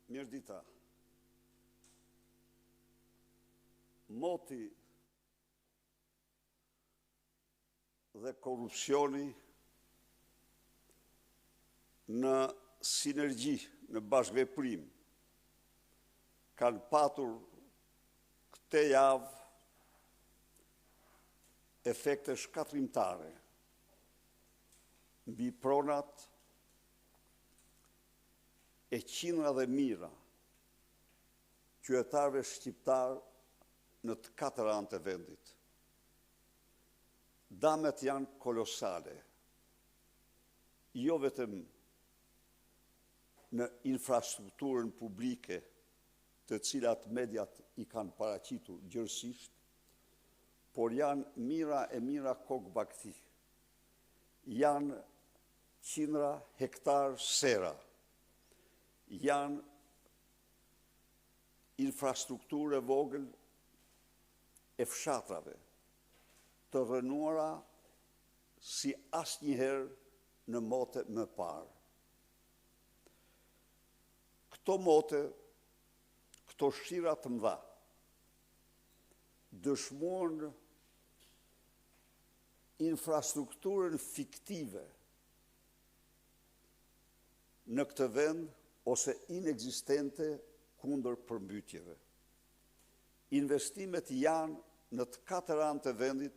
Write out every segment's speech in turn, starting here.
Mirëdita. Moti dhe korupcioni në sinergji, në bashkëveprim, kanë patur këtë javë efekte shkatrimtare mbi pronat e qindra dhe mijëra qytetarëve shqiptar në të katër anë të vendit. Damet janë kolosale, jo vetëm në infrastrukturën publike të cilat mediat i kanë paraqitur gjërësisht, por janë mira kokë bakti, janë qindra hektar sera, janë infrastrukturë e vogël e fshatrave, të rënuara si asnjëherë në mote më parë. Këto mote, këto shira të mëdha, dëshmojnë infrastrukturën fiktive në këtë vend ose inekzistente kundër përmbytjeve. Investimet janë në të katër anë të vendit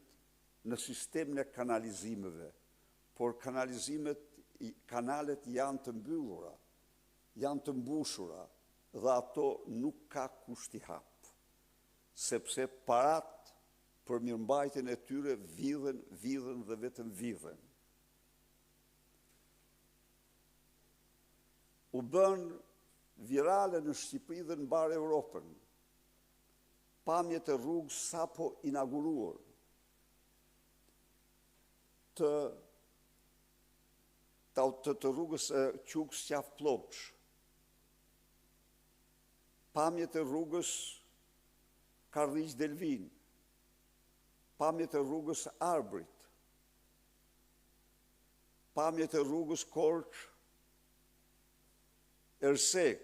në sistemin e kanalizimeve, por kanalet janë të mbyllura, janë të mbushura dhe ato nuk ka kushti hap, sepse parat për mirëmbajtjen e tyre vidhen dhe vetëm vidhen. U bën virale në Shqipëri dhe në mbar Europën, pamjet e rrugës sapo inauguruar të rrugës Qukës-Qafë-Pllopsh, pamjet e rrugës Kardhiq-Delvin, pamjet e rrugës Arbrit, pamjet e rrugës Korç-Ersek,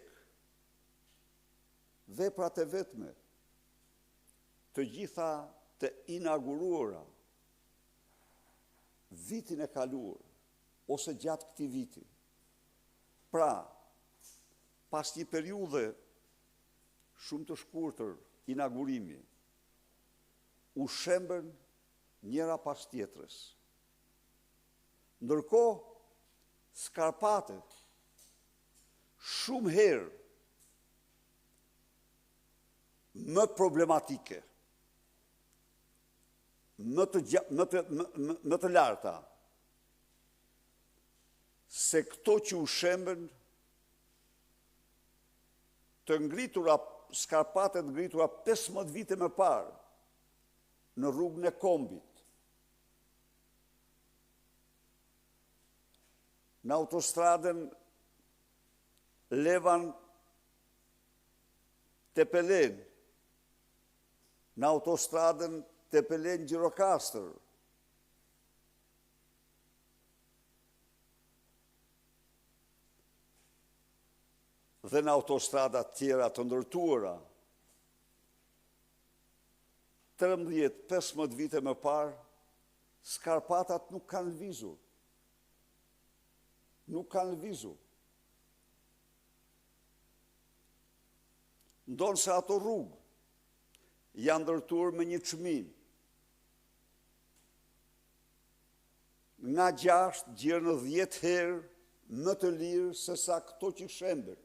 veprat e vetme, të gjitha të inauguruara vitin e kaluar, ose gjatë këtij viti. Pra, pas një periudhe shumë të shkurtër inaugurimi, u shembën njëra pas tjetrës. Ndërkohë, skarpatet shumë herë më problematike, më të larta, se këto që u shembën të ngritura, skarpatet ngritura 15 vite më parë në rrugën e Kombit, në autostradën Levan Tepelen, në autostradën Tepelen-Gjirokastër, dhe në autostradat tjera të ndërtuara, 13-15 vite më parë, skarpatat nuk kanë lëvizur. Nuk kanë lëvizur. Ndonë se ato rrugë janë ndërtuar me një çmim nga 6 gjerë në 10 herë më të lirë se sa këto që shembën.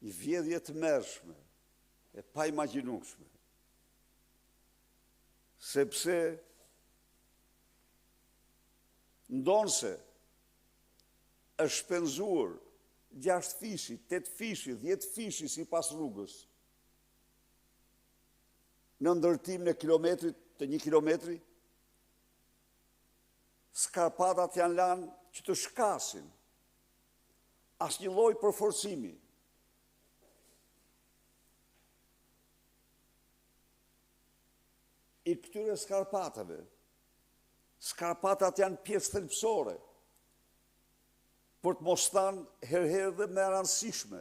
I vjedhje të mërshme, e pa imagjinueshme, sepse ndonse është shpenzuar 6 fishi, 8 fishi, 10 fishi si pas rrugës, në ndërtimin e kilometrit të 1 kilometri, skarpatat janë lanë që të shkasin, asnjë lloj përforcimi. I këtyre skarpatave, skarpatat janë pjesë thelbësore për të mos thënë herëherë dhe me rëndësishme,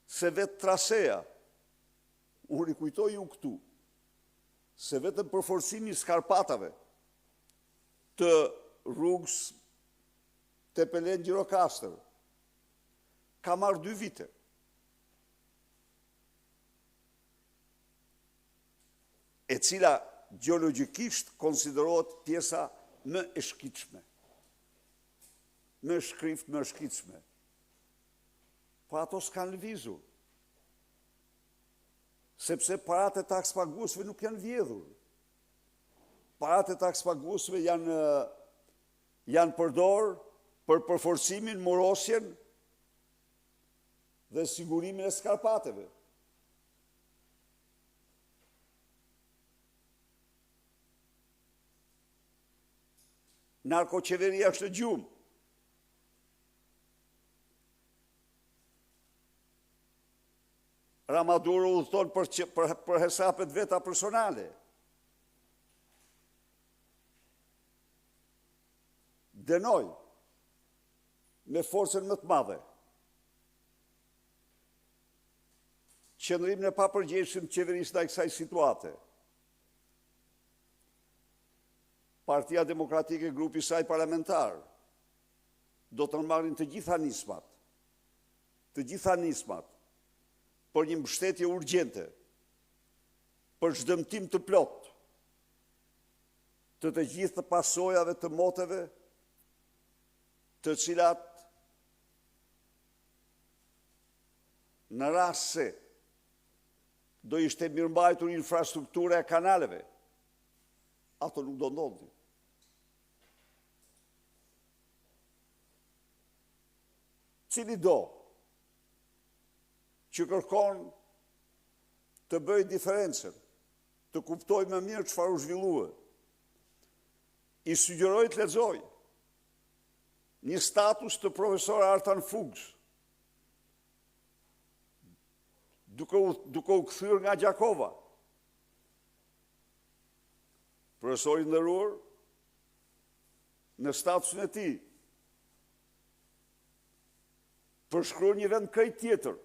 se vetë traseja, unë rikujtoj ju këtu, se vetëm përforcimi i skarpatave të rrugës Tepelen Gjirokastër ka marrë 2 vite. E cila gjeologjikisht konsiderohet pjesa më e shkitshme. Më shkrift, më shkitshme. Po ato s'kanë lëvizur. Sepse paratë e takspaguesve nuk janë vjedhur. Paratë e takspaguesve janë përdor për përforcimin, morosjen dhe sigurimin e skarpateve. Narkoqeveria është gjumë. Ramaduro u thonë për hesapet veta personale. Dënoj me forcën më të madhe qëndrimin e papërgjegjshëm të qeverisë ndaj kësaj situate. Partia Demokratike, grupi saj parlamentar, do të marrin të gjitha nismat për një mbështetje urgjente, për zhdëmtim të plot të gjithë pasojave të moteve, të cilat në rast se do ishte mirëmbajtur infrastruktura e kanaleve, ato nuk do ndodhin. Cili do që kërkon të bëj diferencën, të kuptoj më mirë çfarë u zhvillua, i sugjeroj të lexoj një status të profesor Artan Fuchs, duke u kthyer nga Gjakova. Profesori i nderuar, në statusin e tij përshkruan një vend krejt tjetër,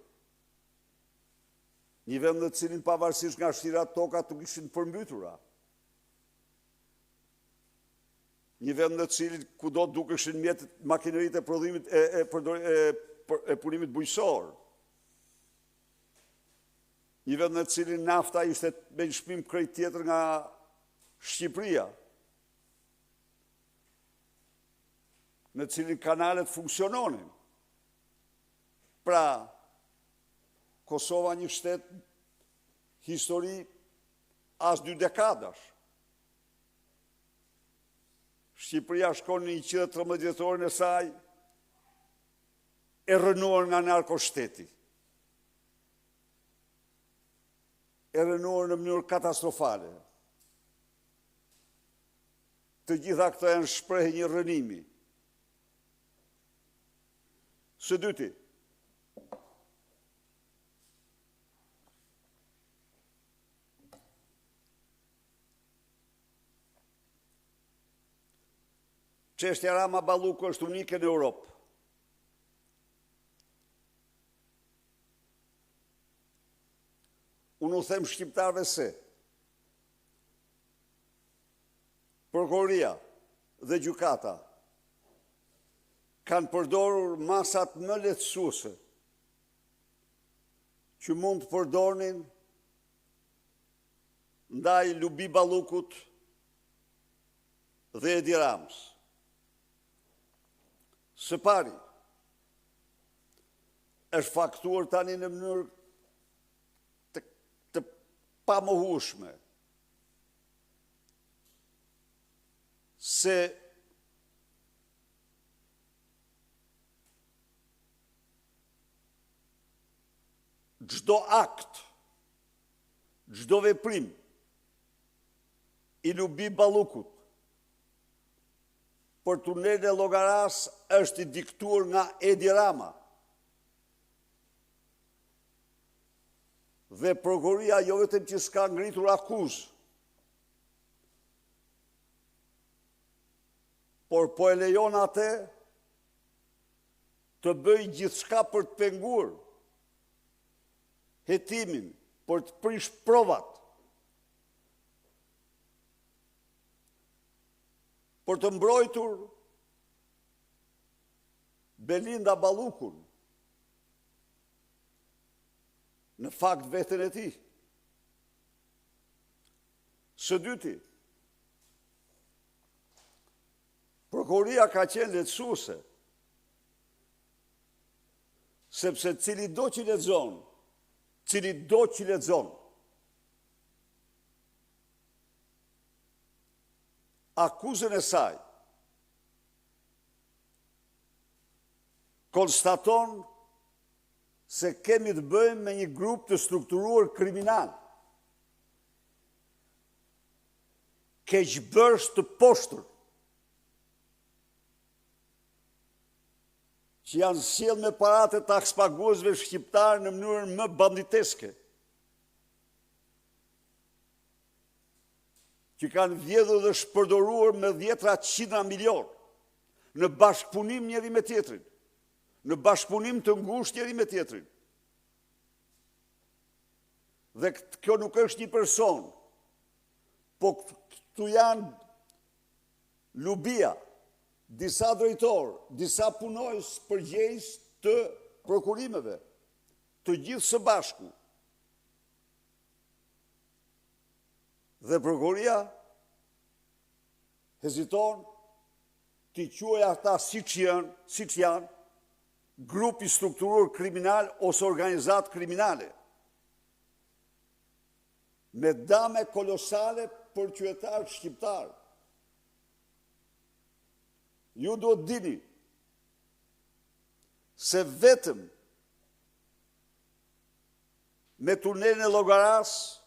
një vend në cilin pavarësisht nga vështirat tokat nuk ishin përmbytura, një vend në cilin kudo dukeshin mjetet makineritë e prodhimit e punimit bujqësor, një vend në cilin nafta ishte me një çmim krejt tjetër nga Shqipëria, në cilin kanalet funksiononin. Pra, Kosova një shtet histori as 2 dekadash. Shqipëria shkon në 113 vjetorin e saj e rënuar nga narkoshteti. E rënuar në mënyrë katastrofale. Të gjitha këto janë shprehje një rënimi. Së dyti, çështja Rama Balluku është unike në Europë. Unë u them shqiptarëve se prokuroria dhe gjykata kanë përdorur masat më lehtësuese që mund të përdornin ndaj Lubi Ballukut dhe Edi Ramës. Së pari, është faktuar tani në mënyrë të pamohueshme se çdo akt, çdo veprim i Lubi Ballukut për tunelin e Llogaras është i diktuar nga Edi Rama. Dhe prokuroria jo vetëm që s'ka ngritur akuzë, por po e lejon atë të bëj gjithçka për të penguar hetimin, për të prish provat, për të mbrojtur Belinda Ballukun në fakt veten e tij. Së dyti, prokuroria ka qenë lehtësuese, sepse cili do që lexon, akuzën e saj, konstaton se kemi të bëjmë me një grup të strukturuar kriminal, keqbërës të poshtër, që janë sjellë me paratë e takspaguesve shqiptarë në mënyrën më banditeske, që kanë vjedhur dhe shpërdoruar me dhjetra qindra milion në bashkëpunim njëri me tjetrin, në bashkëpunim të ngushtë njëri me tjetrin. Dhe kjo nuk është një person, po këtu janë lubia, disa drejtorë, disa punojës përgjegjës të prokurimeve, të gjithë së bashku. Dhe prokuria heziton t'i quajë ata siç janë, grupi strukturuar kriminal ose organizat kriminale, me dame kolosale për qytetarët shqiptarë. Ju duhet dini se vetëm me tunelin e Llogaras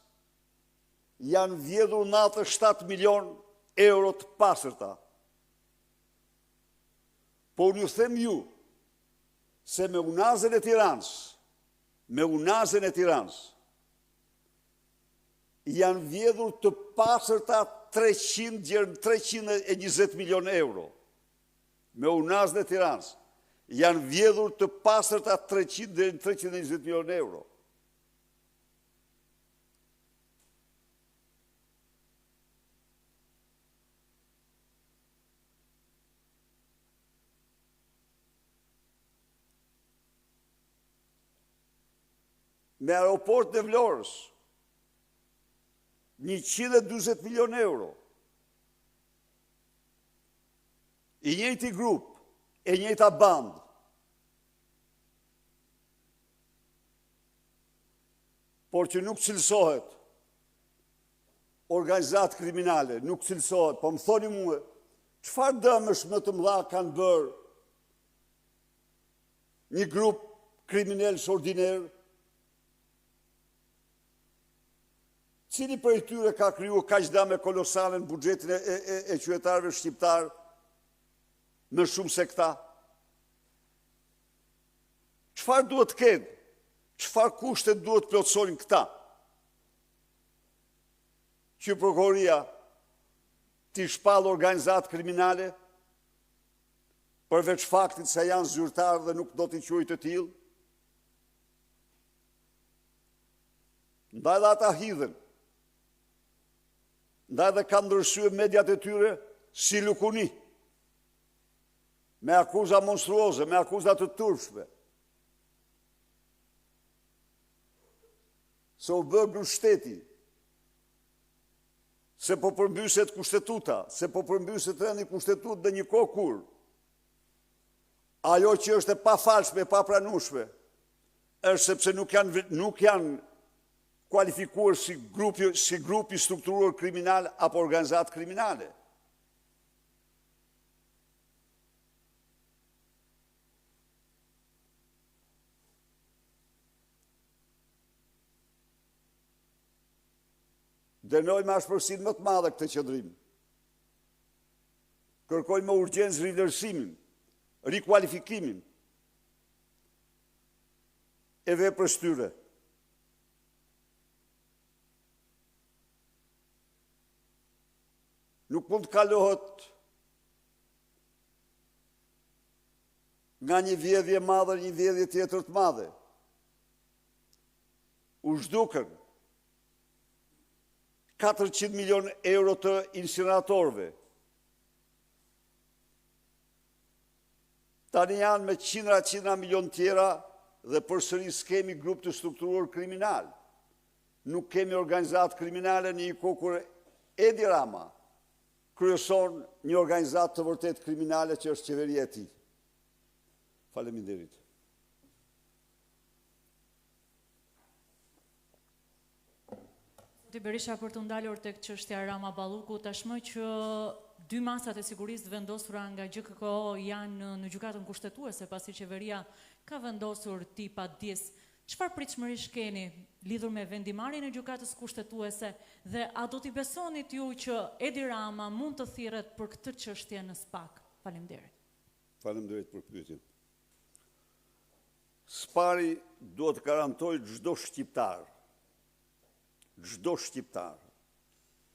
janë vjedhur 97 milion euro të pastërta. Po unë ju them ju se me unazën e Tiranës, janë vjedhur të pastërta 320 milion euro. Me unazën e Tiranës, janë vjedhur të pastërta 320 milion euro. Me aeroport në Vlorës, 120 milion euro. I njëjti grup, e njëjta bandë. Por që nuk cilësohet organizat kriminale, nuk cilësohet, po më thoni mua, çfarë dëmësh më të mëdha kanë bërë një grup kriminalësh ordiner? Cili për e tyre ka kriju kaq dëme kolosale në buxhetin e qytetarëve shqiptarë më shumë se këta? Çfarë duhet të kenë? Çfarë kushte duhet të plotësojnë këta? Që prokuroria t'i shpallë organizat kriminale, përveç faktit se janë zyrtarë dhe nuk do t'i quajë të tillë? Ndaj dhe ata hidhen. Ndaj dhe kanë ndryshuar mediat e tyre si lukuni, me akuza monstruoze, me akuza të turpshme. Se u bë grushteti, se po përmbyset kushtetuta, se po përmbyset rendi kushtetut dhe një kohë kur ajo që është e pafalshme, e papranueshme, është sepse nuk janë kualifikuar si grupi strukturuar kriminal apo organizat kriminale. Dënojmë ashpërsinë më të madhe këtë qëndrim. Kërkojmë me urgjencë rivlerësimin, rikualifikimin e veprës tyre. Nuk mund të kalohet nga një vjedhje madhe, një vjedhje tjetër të madhe. U zhdukën 400 milion euro të incineratorëve. Tani janë me qindra milion tjera dhe përsëri s'kemi grup të strukturuar kriminal. Nuk kemi organizat kriminale në një kohë kur Edi Rama kryeson një organizat të vërtet kriminale që është qeveria e tij. Faleminderit. Berisha, për të ndalur tek çështja Rama Balluku, tashmë që dy masat e sigurisë vendosura nga GKK janë në gjykatën kushtetuese pasi qeveria ka vendosur ti padjes. Çfarë pritshmërish keni lidhur me vendimarrjen e gjykatës kushtetuese dhe a do t'i besonit ju që Edi Rama mund të thirret për këtë çështje në SPAK? Faleminderit. Faleminderit për pyetjen. SPAR-i duhet të garantojë çdo shqiptar,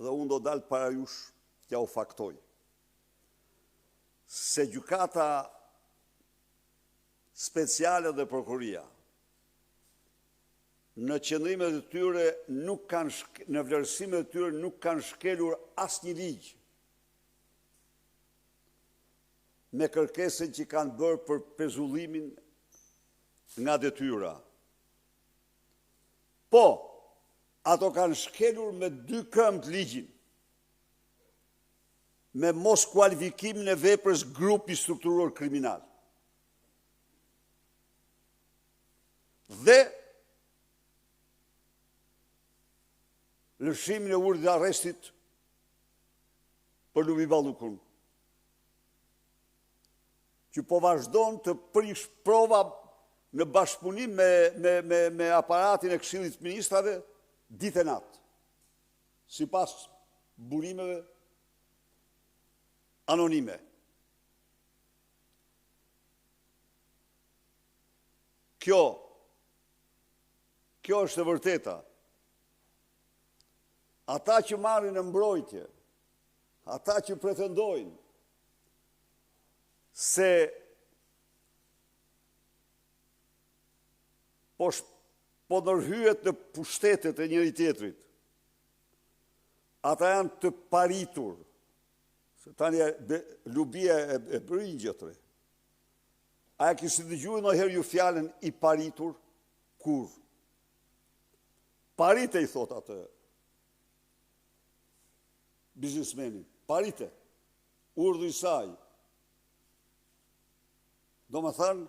dhe unë do dalë para jush t'ja u faktoj, se gjykata speciale dhe prokuria në qëndrimet e tyre në vlerësimet e tyre nuk kanë shkelur asnjë ligj me kërkesën që kanë bërë për pezullimin nga detyra. Po, ato kanë shkelur me dy këmbë ligjin, me mos kualifikimin e veprës grup i strukturuar kriminal. Dhe lëshimin e urdhit të arrestit për Lumi Ballukun, që po vazhdon të prish prova në bashkëpunim me aparatin e Këshillit të Ministrave ditë e natë, sipas burimeve anonime. Kjo është e vërteta. Ata që marrin në mbrojtje, ata që pretendojnë se po ndërhyet në pushtetet e njëri tjetrit, ata janë të paritur, se tani Lubia e bëri gjëtre. A e kishte dëgjuar ndonjëherë ju fjalën i paritur? Kur? Parite i thot atë biznesmeni, parite, urdhri i saj. Do më thënë,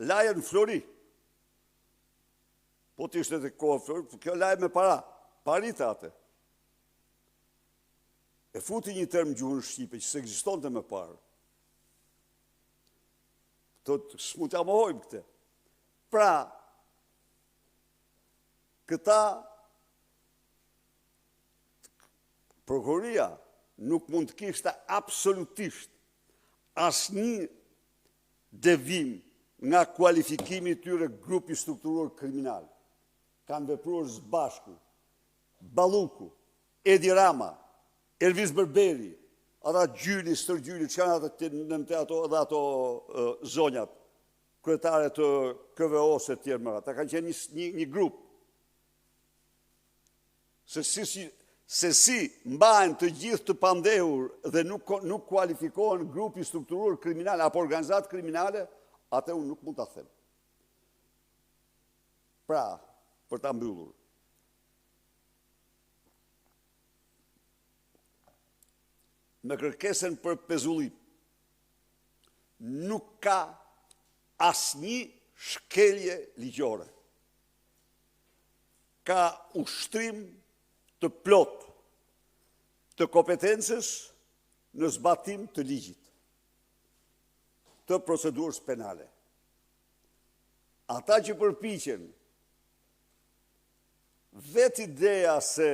laje në Flori. Po t'ishte të kohë Flori, kjo laje me para, parite atë. E futi një term gjuhën shqipe që se ekzistonte më parë. S'mund t'ja mohojmë këte. Pra, këta prokuria nuk mund të kishte absolutisht asnjë devim nga kualifikimi i tyre grupi strukturuar kriminal. Kanë vepruar së bashku Balluku, Edi Rama, Elvis Berberi, ata Gjyli, Stërgjyli, që kanë ato zonjat, kryetare të KVO-s e tjerë mëra. Ta kanë qenë një grup. Se si mbajnë të gjithë të pandehur dhe nuk kualifikohen grupi strukturuar kriminal apo organizat kriminale, atë unë nuk mund të them. Pra, për ta mbyllur. Me kërkesën për pezullim, nuk ka asnjë shkelje ligjore. Ka ushtrim të plot të kompetencës në zbatim të ligjit, të procedurës penale. Ata që përpiqen vetë ideja se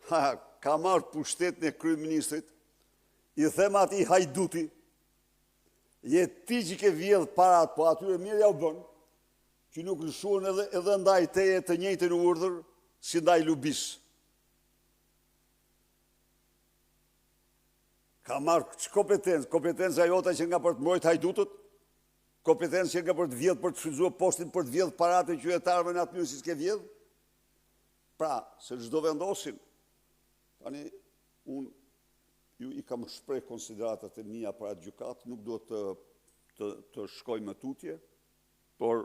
ka marrë pushtetin e kryeministrit, i them atij hajduti, je ti që ke vjedh parat, po atyre mirë ja u bën, që nuk lëshuan edhe ndaj teje të njëjtin urdhër si ndaj Lubis. Ka marrë që kompetencë? Kompetenca jota që nga për të mbrojtë hajdutët? kompetencë që nga për të vjedhë, për të shfrytzuar postin, për të vjedhë paratë e qytetarëve në atë mënyrë si s'ke vjedhë? Pra, se çdo vendosin, tani, unë ju i kam shpreh konsideratat e mia për atë gjykatë, nuk do të shkoj më tutje, por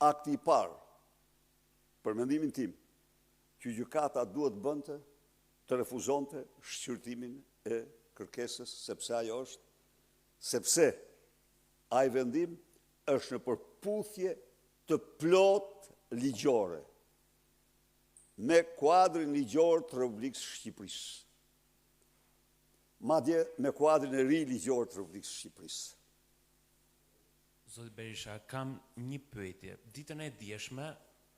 akti i parë, për mendimin tim, që gjykata duhet bënte, të refuzonte shqyrtimin e kërkesës, sepse ai vendim është në përputhje të plot ligjore me kuadrin ligjor të Republikës Shqipërisë. Madje me kuadrin e ri ligjor të Republikës Shqipërisë. Zoti Berisha, kam një pyetje. Ditën e djeshme,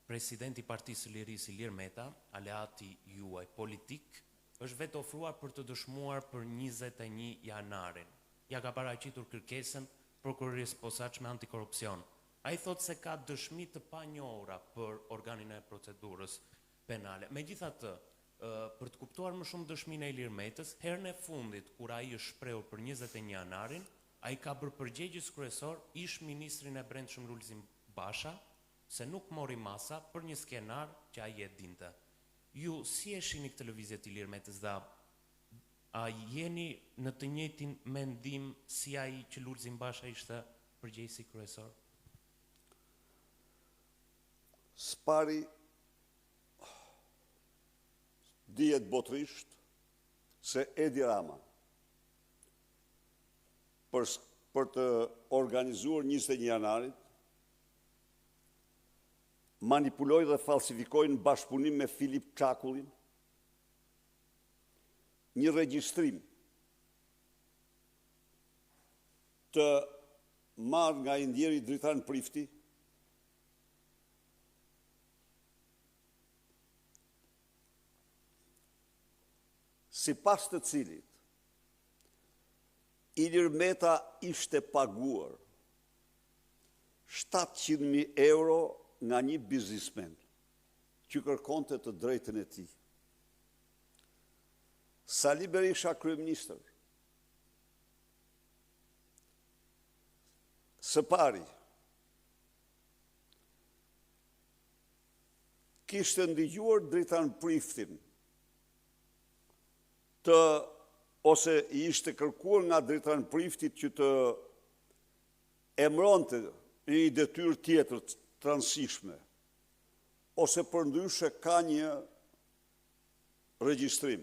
presidenti i Partisë së Lirisë Ilir Meta, aleati juaj politik, është vetë ofruar për të dëshmuar për 21 janarin. Ja ka paraqitur kërkesën prokurorisë posaçme antikorrupsion. Ai thotë se ka dëshmi të panjohura për organin e procedurës penale. Megjithatë, për të kuptuar më shumë dëshminë e Ilir Metës, herën e fundit kur ai është shprehur për 21 janarin, ai ka bërë përgjegjës kryesor ish ministrin e Brendshëm Lulzim Basha, se nuk mori masa për një skenar që ai e dinte. Ju si e shihni këtë lëvizje të Ilir Metës dhe a jeni në të njëjtin mendim si ai që Lulzim Basha ishte përgjegjësi kryesor? Spari dihet botërisht se Edi Rama për të organizuar 21 janarit manipuloi dhe falsifikoi në bashkëpunim me Filip Çakullin një regjistrim të marrë nga i ndjeri Dritan Prifti sipas të cilit Ilir Meta ishte paguar 700.000 euro nga një biznismen që kërkonte të drejtën e tij. Sali Berisha kryeministër, së pari, kishte ndigjuar Dritan Priftin ose i ishte kërkuar nga Dritan Priftit që të emronte një detyrë tjetër të rëndësishme, ose përndryshe ka një regjistrim.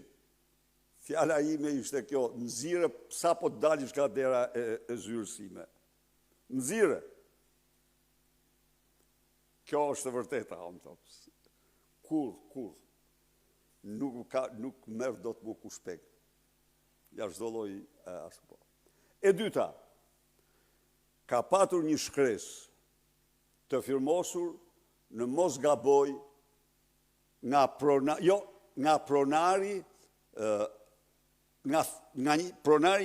Fjala ime ishte kjo, nxirre sa po të dalish nga dera e zyrësime. Nxirre. Kjo është e vërteta, unë thotë. Kur. Nuk merr dot më kushpek. Ja çdo lloj ashtu po. E dyta, ka patur një shkresë të firmosur në mos gaboj nga pronari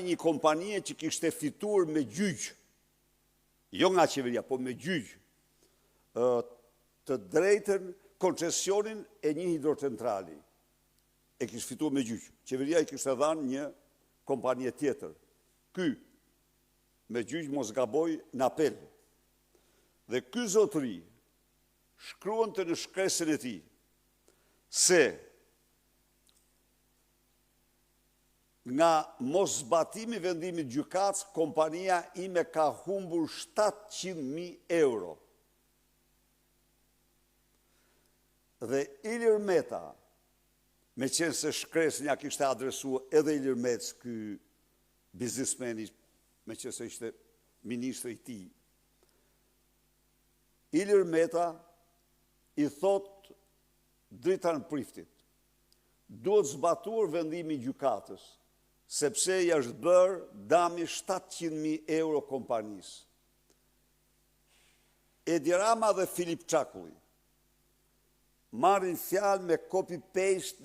një kompanie që kishte fituar me gjyq, jo nga qeveria, po me gjyq, të drejtën koncesionin e një hidrocentrali. E kishte fituar me gjyq. Qeveria i kishte dhënë një kompanie tjetër. Ky, me gjyq mos gaboj në apel. Dhe ky zotëri shkruante në shkresën e tij se nga mos zbatimi vendimit gjykatës, kompania ime ka humbur 700.000 euro. Dhe Ilir Meta, me qenë se shkresën ja kishte adresuar edhe Ilir Metës, ky biznismeni, me qenë se ishte ministri i tij, Ilir Meta i thot Dritan Priftit, duhet zbatuar vendimi gjykatës, sepse i është bërë dami 700.000 euro kompanisë. Edi Rama dhe Filip Çakulli marrin fjalë me copy-paste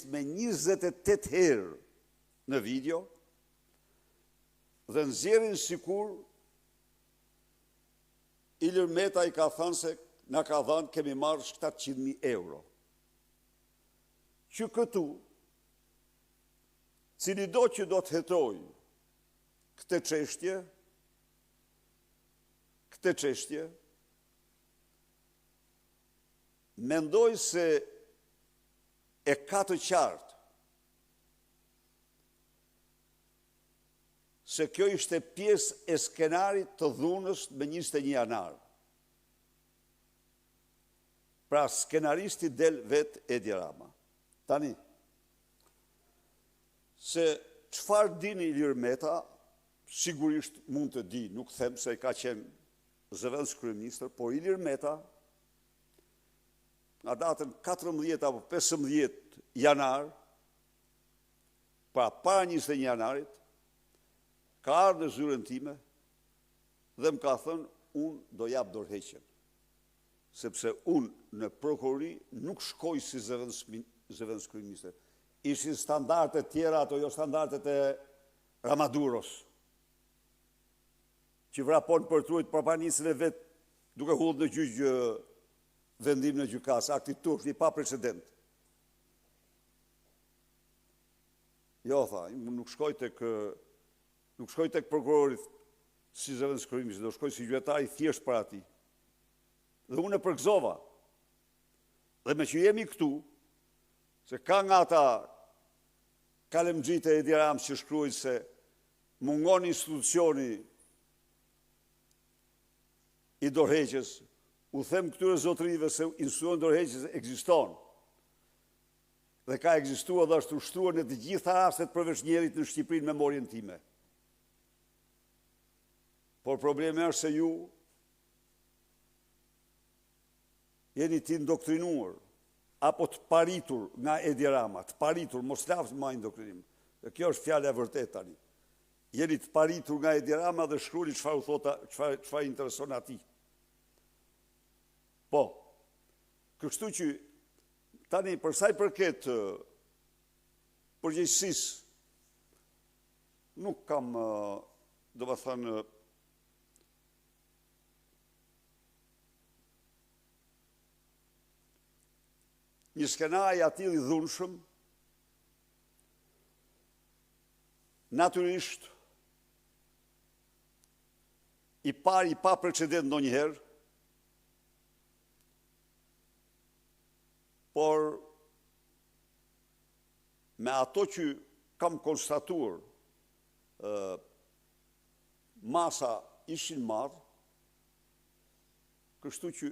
me 28 herë në video dhe nxjerrin sikur Ilir Meta i ka thënë se na ka dhënë kemi marrë 700.000 euro. Që këtu, cili do që do të hetroj këtë çështje, mendoj se e ka të qartë se kjo ishte pjesë e skenarit të dhunës me 21 janar. Pra skenaristi del vetë Edi Rama. Tani, se çfarë dini Ilir Meta, sigurisht mund të di, nuk them se ka qenë zëvendës kryeministër, por Ilir Meta, nga datën 14 apo 15 janar, pra para 21 janarit, ka ardhur në zyrën time dhe më ka thënë, unë do jap dorëheqjen. Sepse unë në prokurori nuk shkoj si zëvendës kryeministër. Ishin standardet tjera, ato jo standardet e Ramaduros, që vrapon për trujt papanisën e vetë duke hullë në gjyqë vendim në gjykas, akti turp, i pa precedent. Jo, tha, nuk shkoj tek prokurorit si zëvendës kryeministër, do shkoj si gjyqtar i thjesht para tij. Dhe unë e përgëzova. Dhe me që jemi këtu, se ka nga ata kalemxhit e Edi Ramës që shkruajnë se mungon institucioni i dorëheqjes, u them këtyre zotërive se institucioni i dorëheqjes ekziston. Dhe ka ekzistuar dhe është ushtruar në të gjitha rastet përveç njerit në Shqipëri në memorien time. Por problemi është se ju jeni të indoktrinuar, apo të paritur nga Edi Rama, të paritur, mos lafë ma indoktrinim. Dhe kjo është fjale e vërtet tani. Jeni të paritur nga Edi Rama dhe shkruni çfarë intereson ati. Po, kështu që tani përsa i përket përgjegjësisë, nuk kam, do të thënë, një skenari atil i dhunshëm, natyrisht, i pa precedent ndonjëherë, por me ato që kam konstatuar, masa ishin marrë, kështu që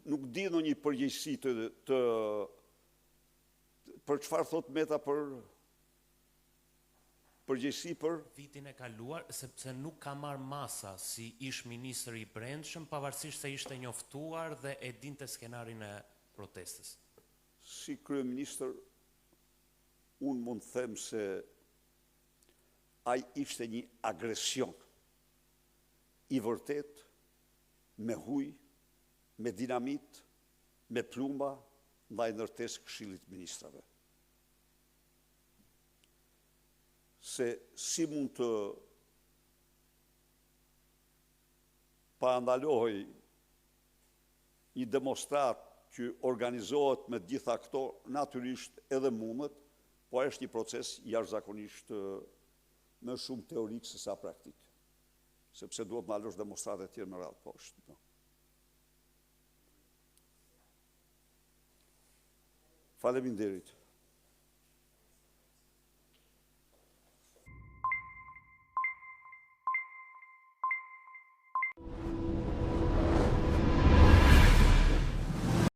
nuk di në një përgjegjësi për çfarë thot Meta për përgjegjësi për vitin e kaluar, sepse nuk ka marrë masa si ish ministër i brendshëm, pavarësisht se ishte njoftuar dhe e dinte skenarin e protestës. Si kryeministër, unë mund të them se ai ishte një agresion i vërtet, me huj, me dinamit, me plumba, ndaj ndërtesë Këshillit të Ministrave. Se si mund të parandalohej një demonstrat që organizohet me gjitha këto, natyrisht edhe mundet, po është një proces jashtëzakonisht më shumë teorik se sa praktik. Sepse duhet të ndalosh demonstrate të tjera me radhë poshtë. Faleminderit.